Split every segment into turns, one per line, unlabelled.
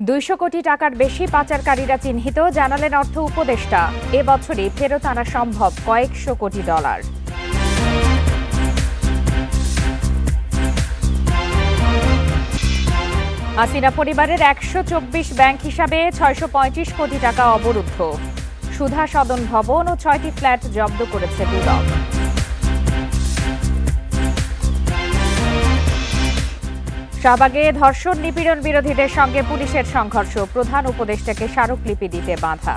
200 কোটি টাকার বেশি পাচারকারীরা চিহ্নিত, জানালেন অর্থ উপদেষ্টা। এবছরই ফেরত আনা সম্ভব কয়েকশো কোটি ডলার। হাসিনা পরিবারের 124 ব্যাংক হিসাবে 635 কোটি টাকা অবরুদ্ধ। সুধা সদন ভবন ও 6টি ফ্ল্যাট জব্দ করেছে দুদক। শাহবাগে ধর্ষণ নিপীড়ন বিরোধীদের সঙ্গে পুলিশের সংঘর্ষ, প্রধান উপদেষ্টাকে স্মারকলিপি দিতে বাধা।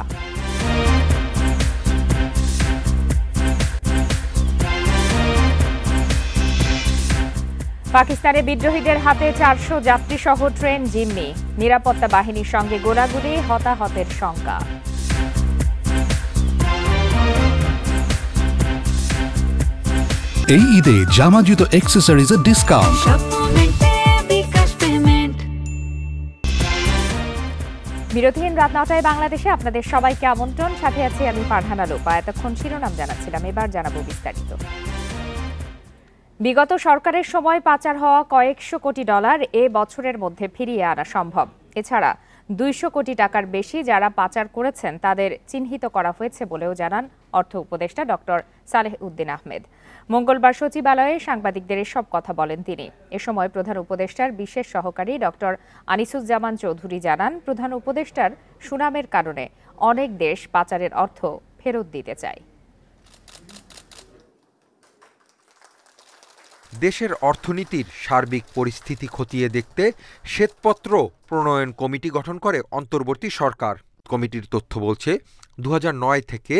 পাকিস্তানে বিদ্রোহীদের হাতে 400 যাত্রীসহ ট্রেন জিম্মি, নিরাপত্তা বাহিনীর সঙ্গে গোলাগুলি, হতাহতের শঙ্কা।
এই ঈদে জামা জুতো অ্যাক্সেসরিজের ডিসকাউন্ট।
বিরতিহীন রাত 9টায় বাংলাদেশে আপনাদের সবাইকে আমন্ত্রণ। সাথে আছি আমি ফারহানা লোপা। এতক্ষণ শিরোনাম জানাচ্ছিলাম, এবার জানাবো বিস্তারিত। বিগত সরকারের সময় পাচার হওয়া কয়েকশো কোটি ডলার এ বছরের মধ্যে ফিরিয়ে আনা সম্ভব। এছাড়া 200 কোটি টাকার বেশি যারা পাচার করেছেন তাদের চিহ্নিত করা হয়েছে বলেও জানান অর্থ উপদেষ্টা ডক্টর সালেহ উদ্দিন আহমেদ। মঙ্গলবার সচিবালয়ে সাংবাদিকদের এসব কথা বলেন তিনি। এ সময় প্রধান উপদেষ্টার বিশেষ সহকারী ডক্টর আনিসুজ্জামান চৌধুরী জানান, প্রধান উপদেষ্টার সুনামের কারণে অনেক দেশ পাচারের অর্থ ফেরত দিতে চায়।
দেশের অর্থনীতির সার্বিক পরিস্থিতি খতিয়ে দেখতে শ্বেতপত্র প্রণয়ন কমিটি গঠন করে অন্তর্বর্তী সরকার। কমিটির তথ্য বলছে, 2009 থেকে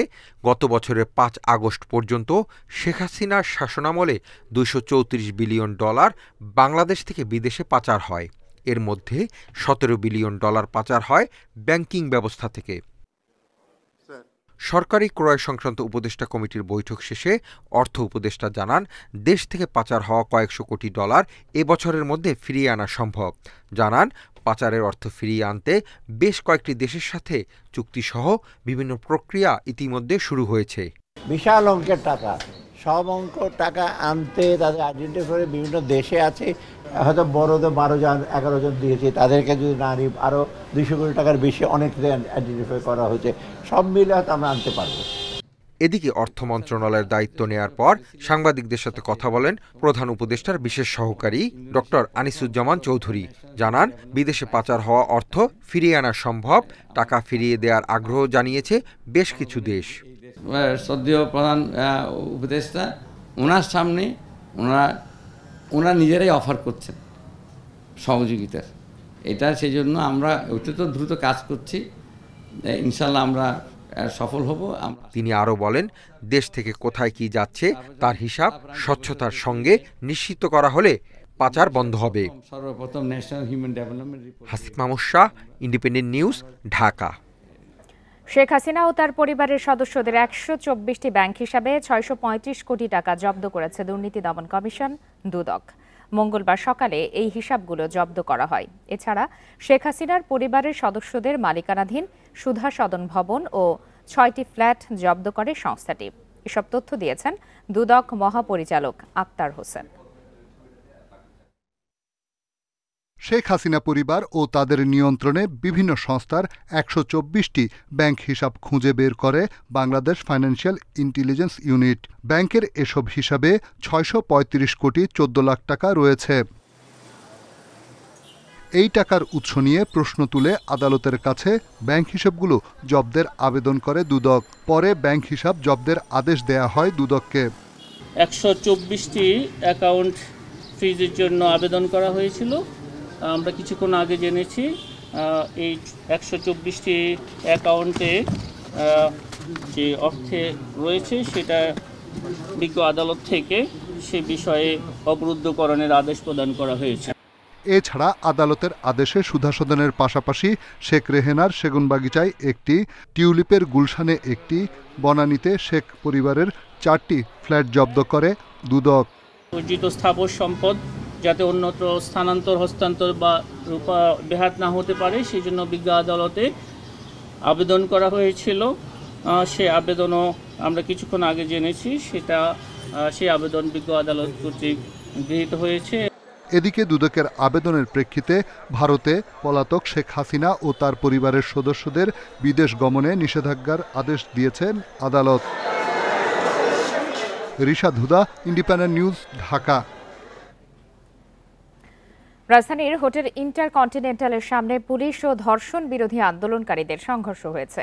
গত বছরের 5 আগস্ট পর্যন্ত শেখ হাসিনার শাসনামলে 234 বিলিয়ন ডলার বাংলাদেশ থেকে বিদেশে পাচার হয়। এর মধ্যে 17 বিলিয়ন ডলার পাচার হয় ব্যাংকিং ব্যবস্থা থেকে। সরকারি ক্রয় সংক্রান্ত উপদেষ্টা কমিটির বৈঠক শেষে অর্থ উপদেষ্টা জানান, দেশ থেকে পাচার হওয়া কয়েকশো কোটি ডলার এবছরের মধ্যে ফিরিয়ে আনা সম্ভব। জানান, পাচারের অর্থ ফিরিয়ে আনতে বেশ কয়েকটি দেশের সাথে চুক্তিসহ বিভিন্ন প্রক্রিয়া ইতিমধ্যে শুরু হয়েছে।
বিশাল অঙ্কের টাকা, সব অঙ্ক টাকা আনতে তাদের আইডেন্টিফাই বিভিন্ন দেশে আছে, হয়তো বড়দের 12 জন 11 জন দিয়েছে, তাদেরকে যদি না নিই আরও 200 কোটি টাকার বেশি অনেক আইডেন্টিফাই করা হয়েছে, সব মিলে হয়তো আমরা আনতে পারবো।
এদিকে অর্থ মন্ত্রণালয়ের দায়িত্ব নেয়ার পর সাংবাদিকদের সাথে কথা বলেন প্রধান উপদেষ্টার বিশেষ সহকারী ডক্টর আনিসুজ্জামান চৌধুরী। জানান, বিদেশে পাচার হওয়া অর্থ ফিরিয়ে আনা সম্ভব। টাকা ফিরিয়ে দেওয়ার আগ্রহ জানিয়েছে বেশ কিছু দেশ।
শ্রদ্ধেয় প্রধান উপদেষ্টা, ওনার সামনে ওনারা নিজেরাই অফার করছেন সহযোগিতার। এটা সেই জন্য আমরা অত্যন্ত দ্রুত কাজ করছি, ইনশাল্লাহ আমরা সফল হব।
তিনি আরও বলেন, দেশ থেকে কোথায় কি যাচ্ছে তার হিসাব স্বচ্ছতার সঙ্গে নিশ্চিত করা হলে পাচার বন্ধ হবে।
সর্বপ্রথম national human development report.
Hasif Mahmud Shah, independent news, Dhaka.
Sheikh Hasina ও তার পরিবারের সদস্যদের 124টি ব্যাংক হিসাবে 635 কোটি টাকা জব্দ করেছে দুর্নীতি দমন কমিশন দুদক। মঙ্গলবার সকালে এই হিসাবগুলো জব্দ করা হয়। এছাড়া শেখ হাসিনার পরিবারের সদস্যদের মালিকানাধীন সুধা সদন ভবন ও 6টি ফ্ল্যাট জব্দ করে সংস্থাটি। এসব তথ্য দিয়েছেন দুদক মহাপরিচালক আক্তার হোসেন।
শেখ হাসিনা পরিবার ও তাদের নিয়ন্ত্রণে বিভিন্ন সংস্থার 124টি ব্যাংক হিসাব খুঁজে বের করে বাংলাদেশ ফাইন্যান্সিয়াল ইন্টেলিজেন্স ইউনিট। ব্যাংকের এসব হিসাবে 635 কোটি 14 লাখ টাকা রয়েছে। এই টাকার উৎস নিয়ে প্রশ্ন তুলে আদালতের কাছে ব্যাংক হিসাবগুলো জব্দের আবেদন করে দুদক। পরে ব্যাংক হিসাব জব্দের আদেশ দেয়া হয় দুদককে।
124টি অ্যাকাউন্ট ফ্রিজের জন্য আবেদন করা হয়েছিল। আমরা কিছুক্ষণ আগে জেনেছি এই 124টি অ্যাকাউন্টে যে অর্থে রয়েছে সেটা বিজ্ঞ আদালত থেকে সে বিষয়ে অবরুদ্ধকরণের আদেশ প্রদান করা হয়েছে।
এছাড়া আদালতের আদেশে সুধা সদনের পাশাপাশি শেখ রেহেনার সেগুনবাগিচায় একটি, টিউলিপের গুলশানে একটি, বনানীতে শেখ পরিবারের 4টি ফ্ল্যাট জব্দ করে দুদক।
অর্জিত স্থাবর সম্পদ যাতে অন্যত্র স্থানান্তর, হস্তান্তর বা রূপা ব্যাহত না হতে পারে সেই জন্য বিজ্ঞ আদালতে আবেদন করা হয়েছিল। সে আবেদনও আমরা কিছুক্ষণ আগে জেনেছি, সেই আবেদন বিজ্ঞ আদালত কর্তৃক গৃহীত হয়েছে।
এদিকে দুদকের আবেদনের প্রেক্ষিতে ভারতে পলাতক শেখ হাসিনা ও তার পরিবারের সদস্যদের বিদেশ গমনে নিষেধাজ্ঞার আদেশ দিয়েছেন আদালত। রিশাদ হুদা, ইন্ডিপেন্ডেন্ট নিউজ, ঢাকা।
রাজধানীর হোটেল ইন্টারকন্টিনেন্টালের সামনে পুলিশ ও ধর্ষণ বিরোধী আন্দোলনকারীদের সংঘর্ষ হয়েছে।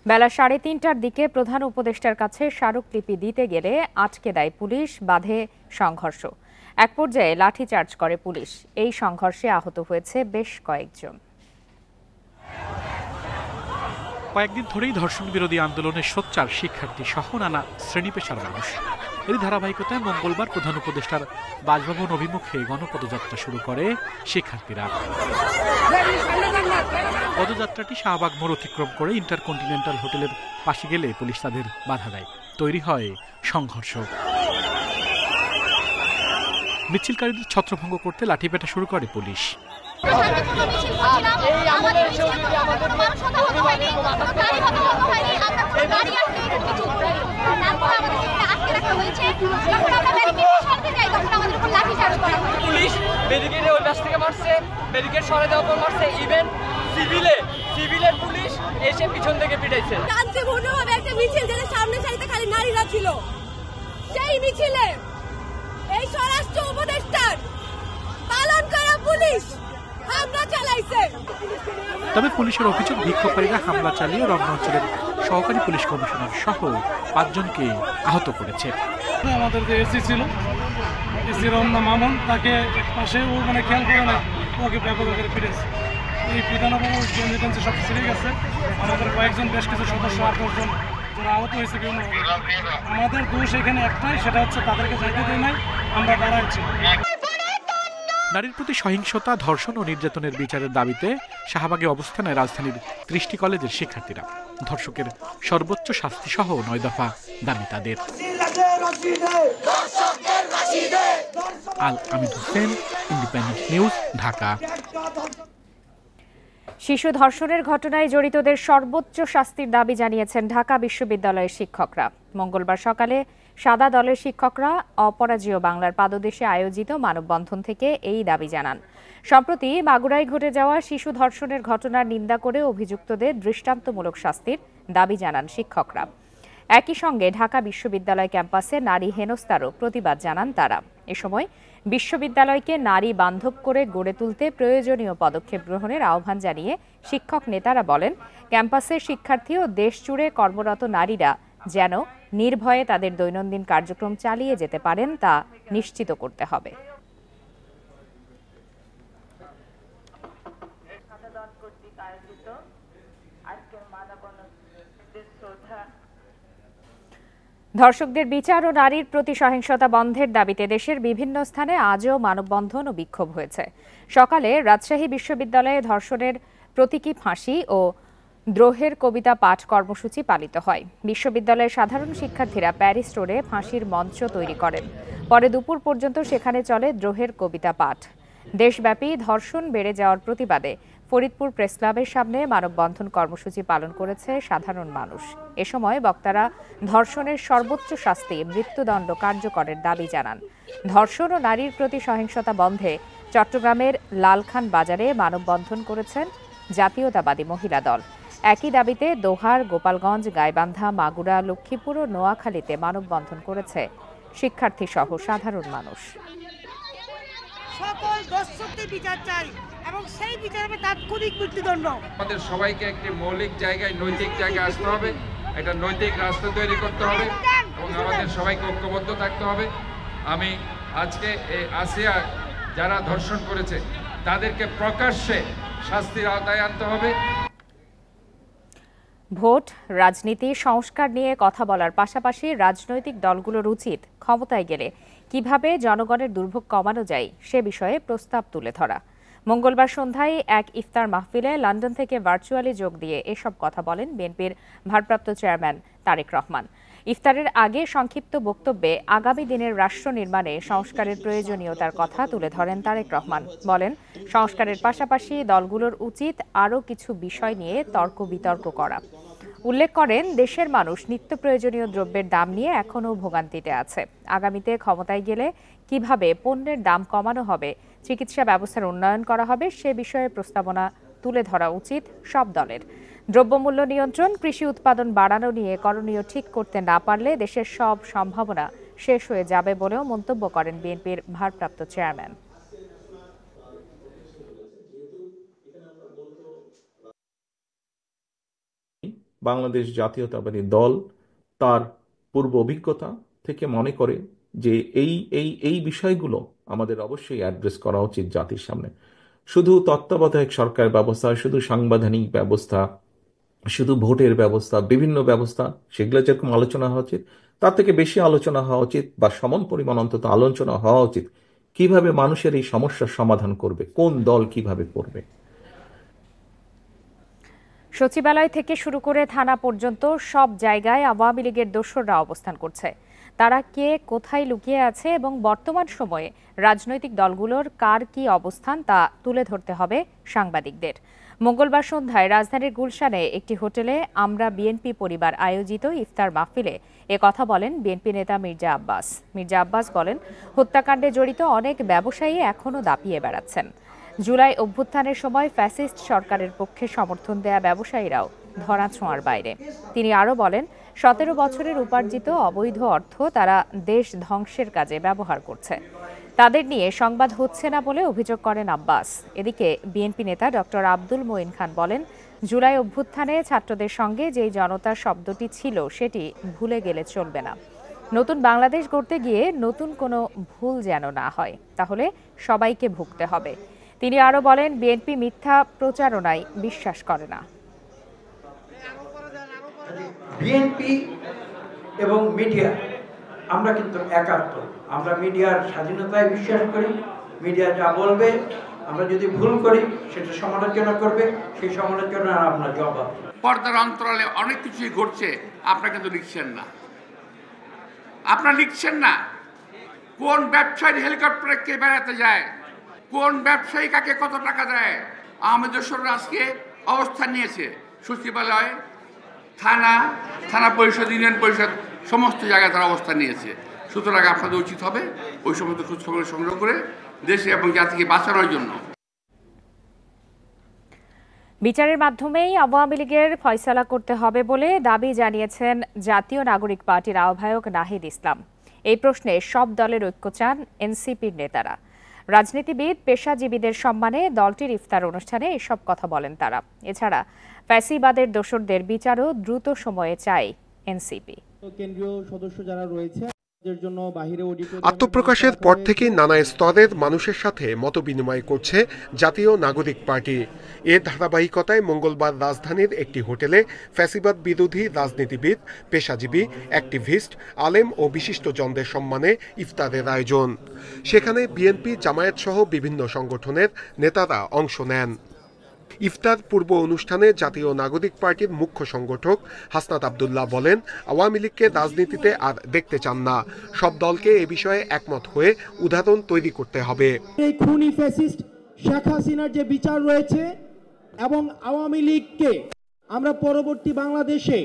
বেলা 3:30টার দিকে প্রধান উপদেষ্টার কাছে স্মারকলিপি দিতে গেলে আটকে দেয় পুলিশ, বাধে সংঘর্ষ। এক পর্যায়ে লাঠিচার্জ করে পুলিশ। এই সংঘর্ষে আহত হয়েছে বেশ কয়েকজন।
কয়েকদিন ধরেই ধর্ষণ বিরোধী আন্দোলনে সোচ্চার শিক্ষার্থী সহ নানা শ্রেণী পেশার মানুষ। এর ধারাবাহিকতায় মঙ্গলবার প্রধান উপদেষ্টার বাসভবন অভিমুখে গণপদযাত্রা শুরু করে শিক্ষার্থীরা। পদযাত্রাটি শাহবাগ মোড় অতিক্রম করে ইন্টারকন্টিনেন্টাল হোটেলের পাশে গেলে পুলিশ তাদের বাধা দেয়। তৈরি হয় সংঘর্ষ। মিছিলকারীদের ছত্রভঙ্গ করতে লাঠিপেটা শুরু করে পুলিশ।
পুলিশ ব্যারিকেডে ওই পাশ থেকে মারছে, ব্যারিকেড সরে দেওয়ার পর মারছে। ইভেন সিভিলের পুলিশ এসে পিছন থেকে পিটাইছে।
শান্তিপূর্ণভাবে একটা মিছিল, যেটা সামনে সারিতে খালি নারীরা ছিল, সেই মিছিলে এই স্বরাষ্ট্র উপদেষ্টার পালন করা পুলিশ হামলা চালাইছে।
তবে পুলিশের অভিযোগ, বিক্ষোভকারীরা হামলা চালিয়ে রমনা অঞ্চলের সহকারী পুলিশ কমিশনার সহ 5 জনকে আহত করেছে।
আমাদের যে এসি ছিল, এসি রমনা মামুন, তাকে পাশে ও মানে খেয়াল করে না, ওকে ব্যাপক করে ফিরেছে। এই পিটানোর টেন্সি সব ছিঁড়ে গেছে। আমাদের কয়েকজন, বেশ কিছু সদস্য, 8-10 জন যারা আহত হয়েছে কেউ না। আমাদের দোষ এখানে একটাই, সেটা হচ্ছে তাদেরকে যাইতে দেয় নাই, আমরা দাঁড়াইছি।
নারীর প্রতি সহিংসতা, ধর্ষণ ও নির্যাতনের বিচারের দাবিতে শাহবাগে অবস্থানে রাজধানীর 30টি কলেজের শিক্ষার্থীরা। ধর্ষকের সর্বোচ্চ শাস্তি সহ 9 দফা দাবি তাদের। আল আমিন হোসেন, ইন্ডিপেন্ডেন্ট নিউজ, ঢাকা।
শিশু ধর্ষণের ঘটনায় জড়িতদের সর্বোচ্চ শাস্তির দাবি জানিয়েছেন ঢাকা বিশ্ববিদ্যালয়ের শিক্ষকরা। মঙ্গলবার সকালে সাদা দলের শিক্ষকরা অপরাজেয় বাংলার পাদদেশে আয়োজিত মানববন্ধন থেকে এই দাবি জানান। সম্প্রতি মাগুরায় ঘটে যাওয়া শিশু ধর্ষণের ঘটনার নিন্দা করে অভিযুক্তদের দৃষ্টান্তমূলক শাস্তির দাবি জানান শিক্ষকরা। একই সঙ্গে ঢাকা বিশ্ববিদ্যালয় ক্যাম্পাসে নারী হেনস্থারও প্রতিবাদ জানান তারা। এ সময় বিশ্ববিদ্যালয়কে নারী বান্ধব করে গড়ে তুলতে প্রয়োজনীয় পদক্ষেপ গ্রহণের আহ্বান জানিয়ে শিক্ষক নেতারা বলেন, ক্যাম্পাসের শিক্ষার্থী ও দেশজুড়ে কর্মরত নারীরা যেন নির্ভয়ে তাদের দৈনন্দিন কার্যক্রম চালিয়ে যেতে পারেন তা নিশ্চিত করতে হবে। ধর্ষকদের বিচার ও নারীর প্রতি সহিংসতা বন্ধের দাবিতে দেশের বিভিন্ন স্থানে আজও মানববন্ধন ও বিক্ষোভ হয়েছে। সকালে রাজশাহী বিশ্ববিদ্যালয়ে ধর্ষণের প্রতীকী ফাঁসি ও দ্রোহের কবিতা পাঠ কর্মসূচি পালিত হয়। বিশ্ববিদ্যালয়ের সাধারণ শিক্ষার্থীরা প্যারিস রোডে ফাঁসির মঞ্চ তৈরি করেন। পরে দুপুর পর্যন্ত সেখানে চলে দ্রোহের কবিতা পাঠ। দেশব্যাপী ধর্ষণ বেড়ে যাওয়ার প্রতিবাদে ফরিদপুর প্রেস ক্লাবের সামনে মানববন্ধন কর্মসূচি পালন করেছে সাধারণ মানুষ। এ সময় বক্তারা ধর্ষণের সর্বোচ্চ শাস্তি, মৃত্যুদণ্ড কার্যকরের দাবি জানান। ধর্ষণ ও নারীর প্রতি সহিংসতা বন্ধে চট্টগ্রামের লালখান বাজারে মানববন্ধন করেছেন জাতীয়তাবাদী মহিলা দল। একই দাবিতে দোহার, গোপালগঞ্জ, গাইবান্ধা, মাগুরা, লক্ষ্মীপুর ও নোয়াখালীতে মানববন্ধন করেছে শিক্ষার্থী সহ সাধারণ মানুষ।
সকল দর্শকদের বিচার চাই এবং সেই বিচারে তাৎক্ষণিক মৃত্যুদণ্ড।
আমাদের সবাইকে একটি মৌলিক জায়গায়, নৈতিক জায়গায় আসতে হবে, একটা নৈতিক রাস্তা তৈরি করতে হবে এবং আমাদের সবাইকে ঐক্যবদ্ধ থাকতে হবে। আমি আজকে এই আসিয়া যারা ধর্ষণ করেছে তাদেরকে প্রকাশ্যে শাস্তির আওতায় আনতে হবে।
ভোট, রাজনীতি, সংস্কার নিয়ে কথা বলার পাশাপাশি রাজনৈতিক দলগুলোর উচিত ক্ষমতায় গেলে কিভাবে জনগণের দুর্ভোগ কমানো যায় সে বিষয়ে প্রস্তাব তুলে ধরা। মঙ্গলবার সন্ধ্যায় এক ইফতার মাহফিলে লন্ডন থেকে ভার্চুয়ালি যোগ দিয়ে এসব কথা বলেন বিএনপির ভারপ্রাপ্ত চেয়ারম্যান তারেক রহমান। ইফতারের আগে সংক্ষিপ্ত বক্তব্যে আগামী দিনের রাষ্ট্র নির্মাণে সংস্কারের প্রয়োজনীয়তার কথা তুলে ধরেন তারেক রহমান। বলেন, সংস্কারের পাশাপাশি দলগুলোর উচিত আরও কিছু বিষয় নিয়ে তর্ক বিতর্ক করা। উল্লেখ করেন, দেশের মানুষ নিত্য প্রয়োজনীয় দ্রব্যের দাম নিয়ে এখনও ভোগান্তিতে আছে। আগামীতে ক্ষমতায় গেলে কিভাবে পণ্যের দাম কমানো হবে চিকিৎসা ব্যবস্থার উন্নয়ন করা হবে সে বিষয়ে প্রস্তাবনা তুলে ধরা উচিত সব দলের। দ্রব্যমূল্য নিয়ন্ত্রণ, কৃষি উৎপাদন বাড়ানো নিয়ে করণীয় ঠিক করতে না পারলে দেশের সব সম্ভাবনা শেষ হয়ে যাবে বলেও মন্তব্য করেন বিএনপির ভারপ্রাপ্ত চেয়ারম্যান।
বাংলাদেশ জাতীয়তাবাদী দল তার পূর্ব অভিজ্ঞতা থেকে মনে করে যে এই বিষয়গুলো আমাদের অবশ্যই অ্যাড্রেস করা উচিত জাতির সামনে। শুধু তত্ত্বাবধায়ক সরকার ব্যবস্থা, শুধু সাংবিধানিক ব্যবস্থা, শুধু ভোটের ব্যবস্থা, বিভিন্ন ব্যবস্থা, সেগুলো যেরকম আলোচনা হওয়া উচিত, তার থেকে বেশি আলোচনা হওয়া উচিত বা সমান পরিমাণ অন্তত আলোচনা হওয়া উচিত কিভাবে মানুষের এই সমস্যার সমাধান করবে, কোন দল কিভাবে করবে।
সচিবালয় থেকে শুরু করে থানা পর্যন্ত সব জায়গায় আওয়ামী লীগের দোসররা অবস্থান করছে। তারা কে কোথায় লুকিয়ে আছে এবং বর্তমান সময়ে রাজনৈতিক দলগুলোর কার কি অবস্থান তা তুলে ধরতে হবে সাংবাদিকদের। মঙ্গলবার সন্ধ্যায় রাজধানীর গুলশানে একটি হোটেলে আমরা বিএনপি পরিবার আয়োজিত ইফতার মাহফিলে কথা বলেন বিএনপি নেতা মির্জা আব্বাস। মির্জা আব্বাস বলেন, হত্যাকাণ্ডে জড়িত অনেক ব্যবসায়ী এখনও দাপিয়ে বেড়াচ্ছেন। জুলাই অভ্যুত্থানের সময় ফ্যাসিস্ট সরকারের পক্ষে সমর্থন দেয়া ব্যবসায়ীরাও ধরাছোঁয়ার বাইরে। তিনি আরও বলেন, 17 বছরের উপার্জিত অবৈধ অর্থ তারা দেশ ধ্বংসের কাজে ব্যবহার করছে। তাদের নিয়ে সংবাদ হচ্ছে না বলে অভিযোগ করেন আব্বাস। এদিকে বিএনপি নেতা ডক্টর আব্দুল মঈন খান বলেন, জুলাই অভ্যুত্থানে ছাত্রদের সঙ্গে যেই জনতা শব্দটি ছিল সেটি ভুলে গেলে চলবে না। নতুন বাংলাদেশ গড়তে গিয়ে নতুন কোনো ভুল যেন না হয়, তাহলে সবাইকে ভুগতে হবে। তিনি আরও বলেন, বিএনপি মিথ্যা প্রচারণায় বিশ্বাস করে না।
বিএনপি এবং মিডিয়া আমরা কিন্তু একাত্ম। আমরা মিডিয়ার স্বাধীনতায় বিশ্বাস করি। মিডিয়া যা বলবে, আমরা যদি ভুল করি সেটা সমালোচনা করবে, সেই সমালোচনার আপনার জবাব।
পর্দার অন্তরালে অনেক কিছুই ঘটছে, আপনারা কিন্তু লিখছেন না। আপনারা লিখছেন না কোন ব্যবসায়ী হেলিকপ্টারে কে বেড়াতে যায়, কোন ব্যবসায়ী কাকে কত টাকা দেয়। আওয়ামী দোসররা আজকে অবস্থান নিয়েছে সচিবালয়, থানা পরিষদ, ইউনিয়ন পরিষদ, সমস্ত জায়গায় তারা অবস্থান নিয়েছে। সুতরাং আপনাদের উচিত হবে ওই সমস্ত খোঁজখবর সংগ্রহ করে দেশে এবং জাতিকে বাঁচানোর জন্য।
বিচারের মাধ্যমেই আওয়ামী লীগের ফয়সালা করতে হবে বলে দাবি জানিয়েছেন জাতীয় নাগরিক পার্টির আহ্বায়ক নাহিদ ইসলাম। এই প্রশ্নে সব দলের ঐক্য চান এনসিপির নেতারা। রাজনীতিবিদ, পেশাজীবীদের সম্মানে দলটির ইফতার অনুষ্ঠানে এসব কথা বলেন তারা। এছাড়া ফ্যাসিবাদের দোসরদের বিচারও দ্রুত সময়ে চায় এনসিপি।
কেন্দ্রীয় সদস্য যারা রয়েছে
আত্মপ্রকাশের পর থেকে নানা স্তরের মানুষের সাথে মতবিনিময় করছে জাতীয় নাগরিক পার্টি। এর ধারাবাহিকতায় মঙ্গলবার রাজধানীর একটি হোটেলে ফ্যাসিবাদ বিরোধী রাজনীতিবিদ, পেশাজীবী, অ্যাক্টিভিস্ট, আলেম ও বিশিষ্টজনদের সম্মানে ইফতারের আয়োজন। সেখানে বিএনপি, জামায়াত সহ বিভিন্ন সংগঠনের নেতারা অংশ নেন। ইফতার পূর্ব অনুষ্ঠানে জাতীয় নাগরিক পার্টির মুখ্য সংগঠক হাসনাত আব্দুল্লাহ বলেন, আওয়ামী লীগকে রাজনীতিতে আর দেখতে চান না। সব দলকে এ বিষয়ে একমত হয়ে উদাহরণ তৈরি করতে হবে।
এই খুনি ফ্যাসিস্ট শেখ হাসিনার যে বিচার রয়েছে এবং আওয়ামী লীগকে আমরা পরবর্তী বাংলাদেশে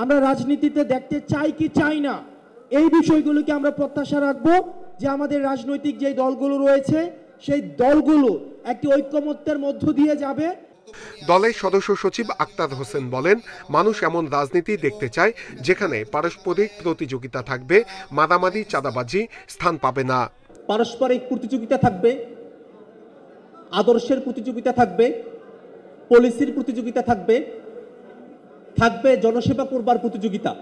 আমরা রাজনীতিতে দেখতে চাই কি চাই না, এই বিষয়গুলোকে আমরা প্রত্যাশা রাখবো যে আমাদের রাজনৈতিক যে দলগুলো রয়েছে সেই দলগুলো একটি ঐক্যমত্যের মধ্য দিয়ে যাবে।
দলের সদস্য সচিব আক্তার হোসেন বলেন, মানুষ এমন রাজনীতি দেখতে চায় যেখানে পারস্পরিক প্রতিযোগিতা থাকবে, মারামারি, চাঁদাবাজি স্থান পাবে না।
পারস্পরিক প্রতিযোগিতা থাকবে, আদর্শের প্রতিযোগিতা থাকবে, পলিসির প্রতিযোগিতা থাকবে, জনসেবা করবার প্রতিযোগিতা।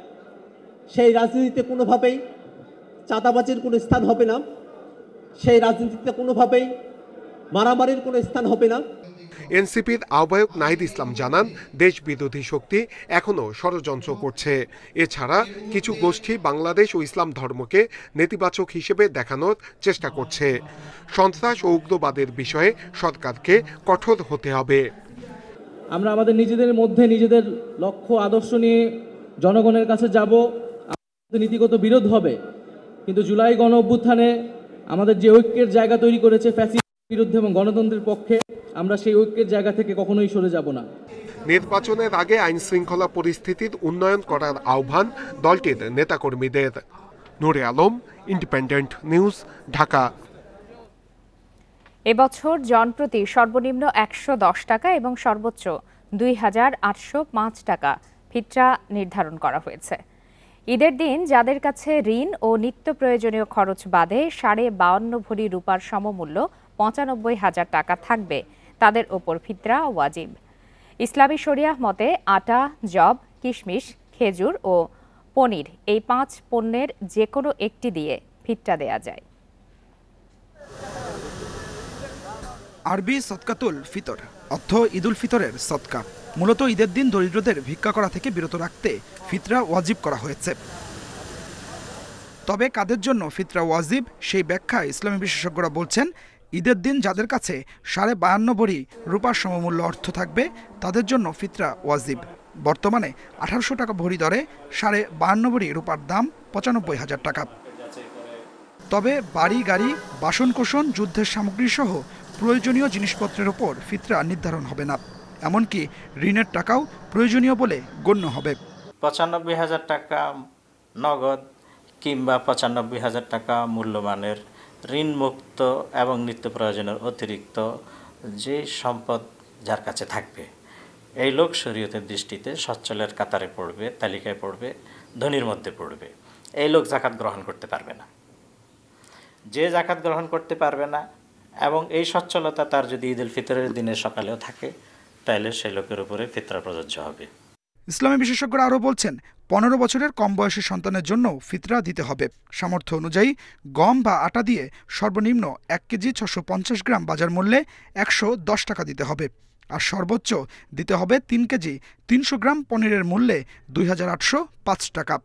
সেই রাজনীতিতে কোনোভাবেই চাঁদাবাজির কোনো স্থান হবে না, সেই রাজনীতিতে কোনোভাবেই মারামারির কোনো স্থান হবে না।
এনসিপির আহ্বায়ক নাহিদ ইসলাম জানান, দেশ বিরোধী শক্তি এখনো ষড়যন্ত্র করছে। এছাড়া কিছু গোষ্ঠী বাংলাদেশ ও ইসলাম ধর্মকে নেতিবাচক হিসেবে দেখানোর চেষ্টা করছে। সন্ত্রাস ও উগ্রবাদের বিষয়ে সরকারকে কঠোর হতে হবে।
আমরা আমাদের নিজেদের মধ্যে নিজেদের লক্ষ্য আদর্শ নিয়ে জনগণের কাছে যাব, নীতিগত বিরোধ হবে, কিন্তু জুলাই গণ অভ্যুত্থানে আমাদের যে ঐক্যের জায়গা তৈরি করেছে ফ্যাসিস্টের বিরুদ্ধে এবং গণতন্ত্রের পক্ষে, আমরা সেই ঐক্যের জায়গা থেকে কখনোই সরে যাব না।
নির্বাচনের আগে আইন শৃঙ্খলা পরিস্থিতির উন্নয়ন করার আহ্বান দলটির নেতাকর্মীদের। নূরে আলম, ইন্ডিপেন্ডেন্ট নিউজ, ঢাকা।
এবছর জনপ্রতি সর্বনিম্ন ১১০ টাকা এবং সর্বোচ্চ ২,৮০৫ টাকা ফিতরা নির্ধারণ করা হয়েছে। ঈদের দিন যাদের কাছে ঋণ ও নিত্য প্রয়োজনীয় খরচ বাদে 52.৫ ভরি রূপার সমমূল্য ৯৫,০০০ টাকা থাকবে, তাদের ওপর ফিতরা ওয়াজিব। ইসলামী শরিয়াহ মতে আটা, জব, কিশমিশ, খেজুর ও পনির এই ৫ পণ্যের যে কোনো একটি দিয়ে ফিতরা দেয়া যায়।
আরবি সদকাতুল ফিতর অর্থ ঈদুল ফিতরের সদকা। মূলত ঈদের দিন দরিদ্রদের ভিক্ষা করা থেকে বিরত রাখতে ফিতরা ওয়াজিব করা হয়েছে। তবে কাদের জন্য ফিতরা ওয়াজিব সেই ব্যাখ্যা ইসলামী বিশেষজ্ঞরা বলছেন, ঈদের দিন যাদের কাছে 52.৫ ভরি রূপার সমমূল্য অর্থ থাকবে তাদের জন্য ফিতরা ওয়াজিব। বর্তমানে ১৮০০ টাকা ভরি দরে 52.৫ ভরি রূপার দাম ৯৫,০০০ টাকা। তবে বাড়ি, গাড়ি, বাসনকোসন, যুদ্ধের সামগ্রী সহ প্রয়োজনীয় জিনিসপত্রের ওপর ফিতরা নির্ধারণ হবে না। এমনকি ঋণের টাকাও প্রয়োজনীয় বলে গণ্য হবে।
৯৫,০০০ টাকা নগদ কিংবা ৯৫,০০০ টাকা মূল্যমানের ঋণমুক্ত এবং নিত্য প্রয়োজনের অতিরিক্ত যে সম্পদ যার কাছে থাকবে, এই লোক শরীয়তের দৃষ্টিতে সচ্ছলের কাতারে পড়বে, তালিকায় পড়বে, ধনীর মধ্যে পড়বে। এই লোক যাকাত গ্রহণ করতে পারবে না। যে যাকাত গ্রহণ করতে পারবে না এবং এই সচ্ছলতা তার যদি ঈদুল ফিতরের দিনের সকালেও থাকে, তাহলে সেই লোকের উপরে ফিতরা প্রযোজ্য হবে।
ইসলামী বিশেষজ্ঞরা আরও বলছেন, ১৫ বছরের কম বয়সী সন্তানের জন্য ফিতরা দিতে হবে। সামর্থ্য অনুযায়ী গম বা আটা দিয়ে সর্বনিম্ন ১ কেজি ৬৫০ গ্রাম বাজার মূল্যে ১১০ টাকা দিতে হবে, আর সর্বোচ্চ দিতে হবে ৩ কেজি ৩০০ গ্রাম পনিরের মূল্যে ২,৮০৫ টাকা।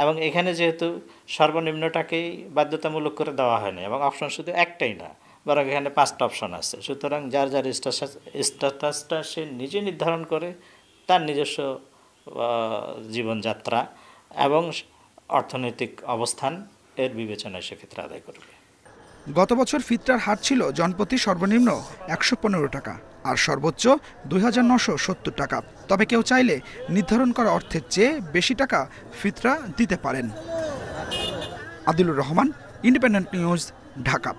এবং এখানে যেহেতু সর্বনিম্নটাকেই বাধ্যতামূলক করে দেওয়া হয়নি এবং অপশন শুধু একটাই না, বরং এখানে ৫টা অপশন আছে। সুতরাং যার যার স্ট্যাটাসটা সে নিজে নির্ধারণ করে তার নিজস্ব জীবনযাত্রা এবং অর্থনৈতিক অবস্থান এর বিবেচনায় সে ফিতরা আদায় করবে।
গত বছর ফিতরার হার ছিল জনপ্রতি সর্বনিম্ন ১১৫ টাকা আর সর্বোচ্চ ২,৯৭০ টাকা। তবে কেউ চাইলে নির্ধারণ করা অর্থের চেয়ে বেশি টাকা ফিতরা দিতে পারেন। Adilur Rahman, independent news, Dhaka.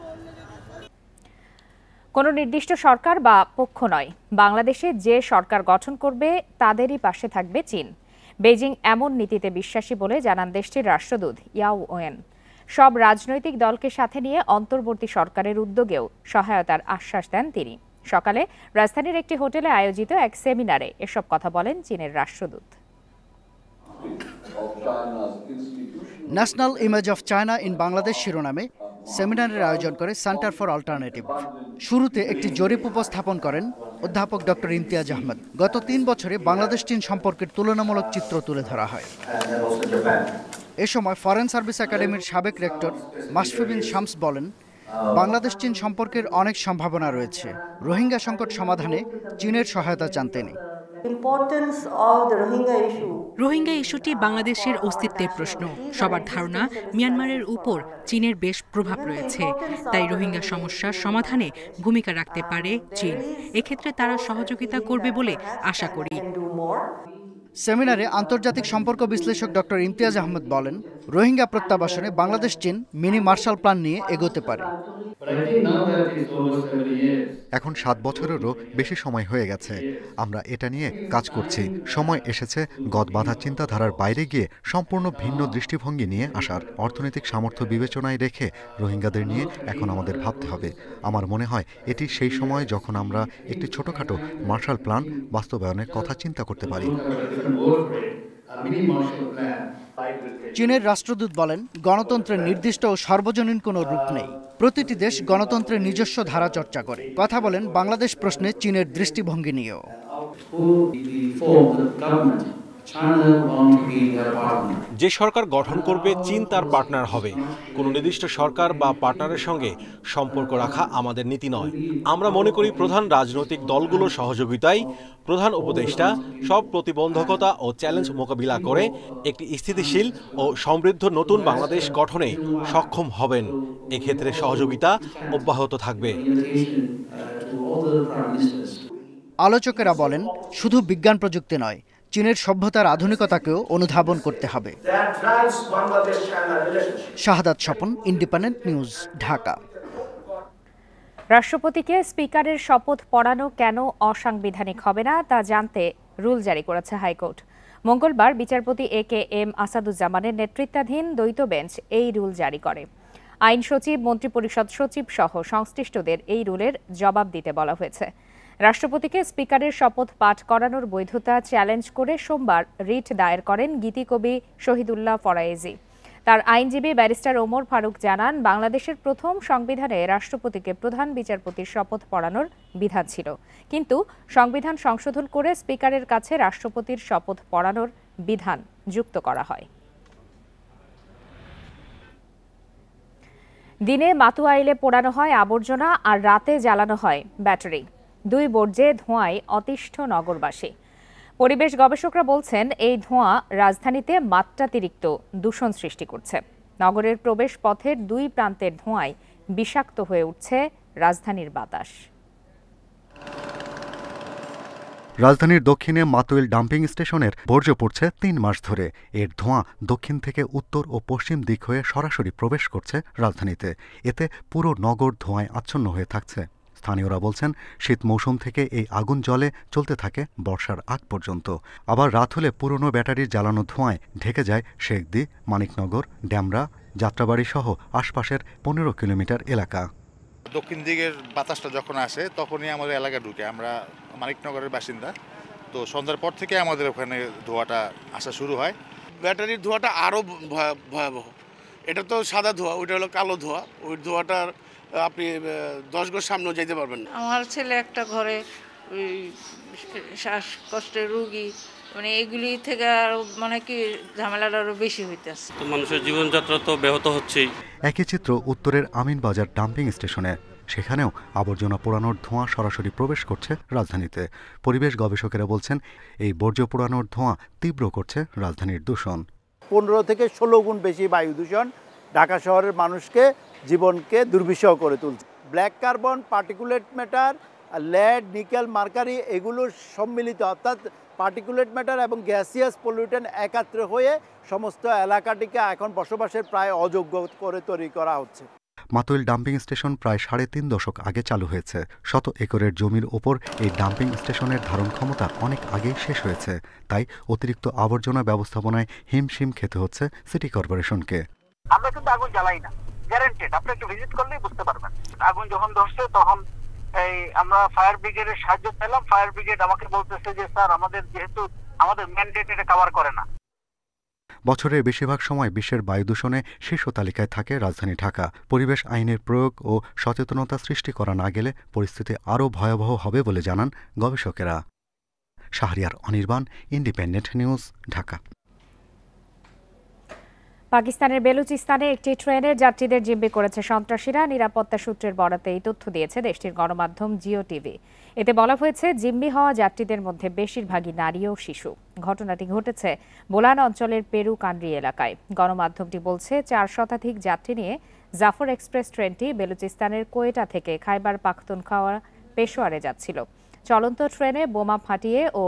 কোনো নির্দিষ্ট সরকার বা পক্ষ নয়, বাংলাদেশে যে সরকার গঠন করবে তাদেরই পাশে থাকবে চীন। বেজিং এমন নীতিতে বিশ্বাসী বলে জানান দেশটির রাষ্ট্রদূত ইয়াও ওয়েন। সব রাজনৈতিক দলকে সাথে নিয়ে অন্তর্বর্তী সরকারের উদ্যোগেও সহায়তার আশ্বাস দেন তিনি। সকালে রাজধানীর একটি হোটেলে আয়োজিত এক সেমিনারে এসব কথা বলেন চীনের রাষ্ট্রদূত।
National image of China in Bangladesh শিরোনামে সেমিনারের আয়োজন করে সেন্টার ফর অল্টারনেটিভ। শুরুতে একটি জরিপ উপস্থাপন করেন অধ্যাপক ডক্টর ইমতিয়াজ আহমেদ। গত ৩ বছরে বাংলাদেশ চীন সম্পর্কের তুলনামূলক চিত্র তুলে ধরা হয়। এ সময় ফরেন সার্ভিস একাডেমির সাবেক রেক্টর মাশফি বিন শামস বলেন, বাংলাদেশ চীন সম্পর্কের অনেক সম্ভাবনা রয়েছে। রোহিঙ্গা সংকট সমাধানে চীনের সহায়তা চান তিনি।
রোহিঙ্গা ইস্যুটি বাংলাদেশের অস্তিত্বের প্রশ্ন। সবার ধারণা মিয়ানমারের উপর চীনের বেশ প্রভাব রয়েছে, তাই রোহিঙ্গা সমস্যার সমাধানে ভূমিকা রাখতে পারে চীন। এক্ষেত্রে তারা সহযোগিতা করবে বলে আশা করি।
সেমিনারে আন্তর্জাতিক সম্পর্ক বিশ্লেষক ডক্টর ইমতিয়াজ আহমেদ বলেন, রোহিঙ্গা প্রত্যাবাসনে বাংলাদেশ চীন মিনি মার্শাল প্ল্যান নিয়ে এগোতে পারে।
এখন ৭ বছরেরও বেশি সময় হয়ে গেছে, আমরা এটা নিয়ে কাজ করছি। সময় এসেছে গদবাঁধা চিন্তাধারার বাইরে গিয়ে সম্পূর্ণ ভিন্ন দৃষ্টিভঙ্গি নিয়ে আসার। অর্থনৈতিক সামর্থ্য বিবেচনায় রেখে রোহিঙ্গাদের নিয়ে এখন আমাদের ভাবতে হবে। আমার মনে হয় এটি সেই সময় যখন আমরা একটি ছোটখাটো মার্শাল প্ল্যান বাস্তবায়নের কথা চিন্তা করতে পারি।
চীনের রাষ্ট্রদূত বলেন, গণতন্ত্রের নির্দিষ্ট ও সর্বজনীন কোনো রূপ নেই। প্রতিটি দেশ গণতন্ত্রের নিজস্ব ধারা চর্চা করে। কথা বলেন বাংলাদেশ প্রশ্নে চীনের দৃষ্টিভঙ্গি নিয়েও।
যে সরকার গঠন করবে চীন তার পার্টনার হবে। কোনো নির্দিষ্ট সরকার বা পার্টনারের সঙ্গে সম্পর্ক রাখা আমাদের নীতি নয়। আমরা মনে করি প্রধান রাজনৈতিক দলগুলোর সহযোগিতায় প্রধান উপদেষ্টা সব প্রতিবন্ধকতা ও চ্যালেঞ্জ মোকাবিলা করে একটি স্থিতিশীল ও সমৃদ্ধ নতুন বাংলাদেশ গঠনে সক্ষম হবেন। এক্ষেত্রে সহযোগিতা অব্যাহত থাকবে।
আলোচকেরা বলেন, শুধু বিজ্ঞান প্রযুক্তি নয়, চীনের সভ্যতার আধুনিকতাকেও অনুধাবন করতে হবে। শাহাদাত স্বপন, ইন্ডিপেন্ডেন্ট নিউজ, ঢাকা।
রাষ্ট্রপতিকে স্পিকারের শপথ পড়ানো কেন অসাংবিধানিক হবে না তা জানতে রুল জারি করেছে হাইকোর্ট। মঙ্গলবার বিচারপতি AKM আসাদুজ্জামানের নেতৃত্বাধীন দ্বৈত বেঞ্চ এই রুল জারি করে। আইন সচিব, মন্ত্রিপরিষদ সচিব সহ সংশ্লিষ্টদের এই রুলের জবাব দিতে বলা হয়েছে। রাষ্ট্রপতিকে স্পিকারের শপথ পাঠ করানোর বৈধতা চ্যালেঞ্জ করে সোমবার রিট দায়ের করেন গীতিকবি শহীদুল্লাহ ফরায়েজি। তার আইনজীবী ব্যারিস্টার ওমর ফারুক জানান, বাংলাদেশের প্রথম সংবিধানে রাষ্ট্রপতিকে প্রধান বিচারপতির শপথ পড়ানোর বিধান ছিল, কিন্তু সংবিধান সংশোধন করে স্পিকারের কাছে রাষ্ট্রপতির শপথ পড়ানোর বিধান যুক্ত করা হয়। দিনে মাতুয়াইলে পোড়ানো হয় আবর্জনা আর রাতে জ্বালানো হয় ব্যাটারি। দুই বর্জ্যে ধোঁয়ায় অতিষ্ঠ নগরবাসী। পরিবেশ গবেষকরা বলছেন, এই ধোঁয়া রাজধানীতে মাত্রাতিরিক্ত দূষণ সৃষ্টি করছে। নগরের প্রবেশ পথের দুই প্রান্তের ধোঁয়ায় বিষাক্ত হয়ে উঠছে রাজধানীর বাতাস।
রাজধানীর দক্ষিণে মাতুয়াইল ডাম্পিং স্টেশনের বর্জ্য পড়ছে ৩ মাস ধরে। এর ধোঁয়া দক্ষিণ থেকে উত্তর ও পশ্চিম দিক হয়ে সরাসরি প্রবেশ করছে রাজধানীতে। এতে পুরো নগর ধোঁয়ায় আচ্ছন্ন হয়ে থাকছে। স্থানীয়রা বলছেন, শীত মৌসুম থেকে এই আগুন জ্বলে চলতে থাকে বর্ষার আগ পর্যন্ত। আবার রাত হলে পুরনো ব্যাটারির জ্বালানো ধোঁয়ায় ঢেকে যায় শেখদি, মানিকনগর, ড্যামরা, যাত্রাবাড়ি সহ আশপাশের ১৫ কিলোমিটার এলাকা।
দক্ষিণ দিকের বাতাসটা যখন আসে তখনই আমাদের এলাকা ঢুকে। আমরা মানিকনগরের বাসিন্দা, তো সন্ধ্যার পর থেকে আমাদের ওখানে ধোঁয়াটা আসা শুরু হয়।
ব্যাটারির ধোঁয়াটা আরও ভয়াবহ। এটা তো সাদা ধোঁয়া, ওইটা হলো কালো ধোঁয়া। ওই ধোঁয়াটার আপনি 10 গজ সামনেও যেতে পারবেন না।
আমার ছেলে একটা ঘরে ওই শ্বাসকষ্টের রোগী, মানে এগুলি থেকে আরো মানে কি ঝামেলাটা আরো বেশি হইতেছে।
তো মানুষের জীবনযাত্রা তো ব্যাহত হচ্ছেই।
একই চিত্র উত্তরের আমিনবাজার ডাম্পিং স্টেশনে। সেখানেও আবর্জনা পোড়ানোর ধোঁয়া সরাসরি প্রবেশ করছে রাজধানীতে। পরিবেশ গবেষকেরা বলছেন, এই বর্জ্য পোড়ানোর ধোঁয়া তীব্র করছে রাজধানীর দূষণ।
15 থেকে 16 গুণ বেশি বায়ু দূষণ ঢাকা শহরের মানুষকে, জীবনকে দুর্বিষহ করে তুলছে। Black carbon, particulate matter, lead, nickel, mercury এগুলোর সম্মিলিত, অর্থাৎ পার্টিকুলেট ম্যাটার এবং গ্যাসিয়াস পলিউটেন্ট একাত্র হয়ে সমস্ত এলাকাটিকে এখন বসবাসের প্রায় অযোগ্য করে তৈরি করা হচ্ছে।
মাতুয়াইল ডাম্পিং স্টেশন প্রায় 3.5 দশক আগে চালু হয়েছে। শত একরের জমির ওপর এই ডাম্পিং স্টেশনের ধারণ ক্ষমতা অনেক আগেই শেষ হয়েছে। তাই অতিরিক্ত আবর্জনা ব্যবস্থাপনায় হিমশিম খেতে হচ্ছে সিটি কর্পোরেশনকে।
আমরা কিন্তু আগুন জ্বালাই না, গ্যারান্টেড। আপনি একটু ভিজিট করলেই বুঝতে পারবেন। আগুন যখন ধরছে তখন আমরা ফায়ার ব্রিগেডের সাহায্য পেলাম। ফায়ার ব্রিগেড আমাকে বলতেছে যে স্যার, আমাদের যেহেতু আমাদের ম্যান্ডেট এটা কভার করে না।
বছরের বেশিরভাগ সময় বিশ্বের বায়ু দূষণে শীর্ষ তালিকায় থাকে রাজধানী ঢাকা। পরিবেশ আইনের প্রয়োগ ও সচেতনতা সৃষ্টি করা না গেলে পরিস্থিতি আরও ভয়াবহ হবে বলে জানান গবেষকেরা। Shahriar Anirban, independent news, Dhaka.
পাকিস্তানের বেলুচিস্তানে একটি ট্রেনের যাত্রীদের জিম্মি করেছে সন্ত্রাসীরা। নিরাপত্তা সূত্রের বরাতে এই তথ্য দিয়েছে দেশটির গণমাধ্যম জিও টিভি। এতে বলা হয়েছে, জিম্মি হওয়া যাত্রীদের মধ্যে বেশিরভাগই নারী ও শিশু। ঘটনাটি ঘটেছে বোলান অঞ্চলের পেরু কান্ড্রি এলাকায়। গণমাধ্যমটি বলছে, 4 শতাধিক যাত্রী নিয়ে জাফর এক্সপ্রেস ট্রেনটি বেলুচিস্তানের কোয়েটা থেকে খাইবার পাখতুনখাওয়া পেশোয়ারে যাচ্ছিল। চলন্ত ট্রেনে বোমা ফাটিয়ে ও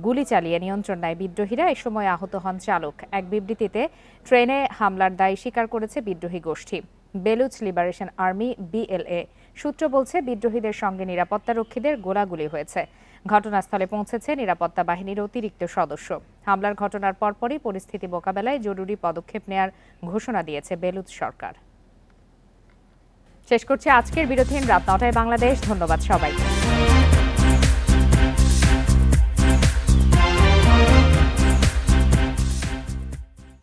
গুলি চালিয়ে নিয়ন্ত্রণ নেয় বিদ্রোহীরা। এ সময় আহত হন চালক। এক বিবৃতিতে ট্রেনে হামলার দায় স্বীকার করেছে বিদ্রোহী গোষ্ঠী বেলুচ লিবারেশন আর্মি BLA। সূত্র বলছে, বিদ্রোহীদের সঙ্গে নিরাপত্তারক্ষীদের গোলাগুলি হয়েছে। ঘটনাস্থলে পৌঁছেছে নিরাপত্তা বাহিনীর অতিরিক্ত সদস্য। হামলার ঘটনার পরপরই পরিস্থিতি মোকাবেলায় জরুরি পদক্ষেপ নেয়ার ঘোষণা দিয়েছে বেলুচ সরকার। শেষ করছে আজকের বিরতিহীন রাত 9টায় বাংলাদেশ। ধন্যবাদ সবাইকে।